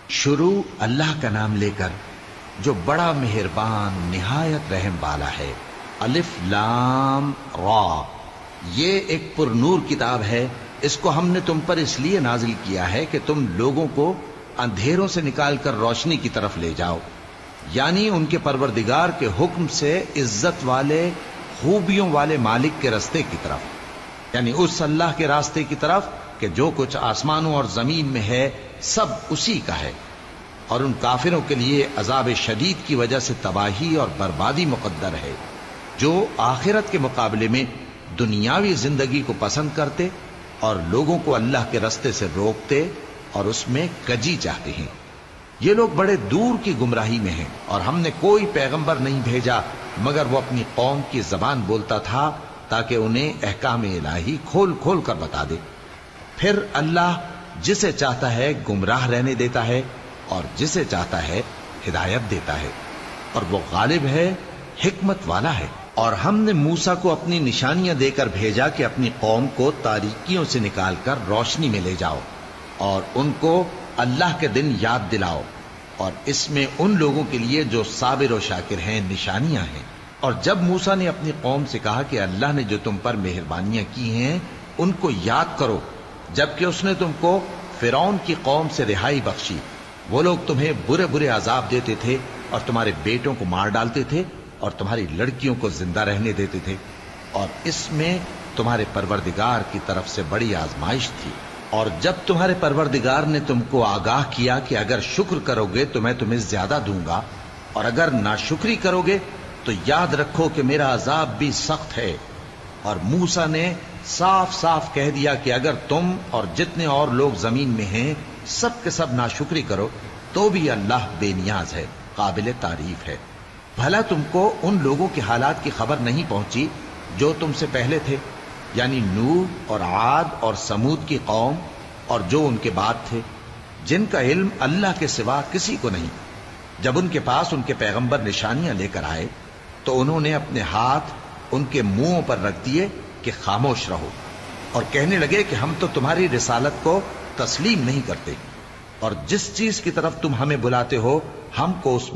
شروع اللہ کا نام لے کر جو بڑا مہربان نہایت رحم والا ہے۔ الف لام را، یہ ایک پر نور کتاب ہے، اس کو ہم نے تم پر اس لیے نازل کیا ہے کہ تم لوگوں کو اندھیروں سے نکال کر روشنی کی طرف لے جاؤ، یعنی ان کے پروردگار کے حکم سے عزت والے خوبیوں والے مالک کے راستے کی طرف، یعنی اس اللہ کے راستے کی طرف کہ جو کچھ آسمانوں اور زمین میں ہے سب اسی کا ہے، اور ان کافروں کے لیے عذاب شدید کی وجہ سے تباہی اور بربادی مقدر ہے جو آخرت کے مقابلے میں دنیاوی زندگی کو پسند کرتے اور لوگوں کو اللہ کے راستے سے روکتے اور اس میں کجی چاہتے ہیں۔ یہ لوگ بڑے دور کی گمراہی میں ہیں، اور ہم نے کوئی پیغمبر نہیں بھیجا مگر وہ اپنی قوم کی زبان بولتا تھا تاکہ انہیں احکام الہی کھول کھول کر بتا دے۔ پھر اللہ جسے چاہتا ہے گمراہ رہنے دیتا ہے اور جسے چاہتا ہے ہدایت دیتا ہے، اور وہ غالب ہے، حکمت والا ہے۔ اور ہم نے موسیٰ کو اپنی نشانیاں دے کر بھیجا کہ اپنی قوم کو تاریکیوں سے نکال کر روشنی میں لے جاؤ اور ان کو اللہ کے دن یاد دلاؤ، اور اس میں ان لوگوں کے لیے جو صابر و شاکر ہیں نشانیاں ہیں۔ اور جب موسیٰ نے اپنی قوم سے کہا کہ اللہ نے جو تم پر مہربانیاں کی ہیں ان کو یاد کرو، جبکہ اس نے تم کو فرعون کی قوم سے رہائی بخشی، وہ لوگ تمہیں برے برے عذاب دیتے تھے اور تمہارے بیٹوں کو مار ڈالتے تھے اور تمہاری لڑکیوں کو زندہ رہنے دیتے تھے، اور اس میں تمہارے پروردگار کی طرف سے بڑی آزمائش تھی۔ اور جب تمہارے پروردگار نے تم کو آگاہ کیا کہ اگر شکر کرو گے تو میں تمہیں زیادہ دوں گا، اور اگر ناشکری کرو گے تو یاد رکھو کہ میرا عذاب بھی سخت ہے۔ اور موسیٰ نے صاف صاف کہہ دیا کہ اگر تم اور جتنے اور لوگ زمین میں ہیں سب کے سب ناشکری کرو تو بھی اللہ بے نیاز ہے، قابل تعریف ہے۔ بھلا تم کو ان لوگوں کے حالات کی خبر نہیں پہنچی جو تم سے پہلے تھے، یعنی نوح اور عاد اور سمود کی قوم اور جو ان کے بعد تھے، جن کا علم اللہ کے سوا کسی کو نہیں۔ جب ان کے پاس ان کے پیغمبر نشانیاں لے کر آئے تو انہوں نے اپنے ہاتھ ان کے منہوں پر رکھ دیے کہ خاموش رہو، اور کہنے لگے کہ ہم تو تمہاری رسالت کو تسلیم نہیں کرتے، اور جس چیز کی طرف تم ہمیں بلاتے ہو ہم کو اس میں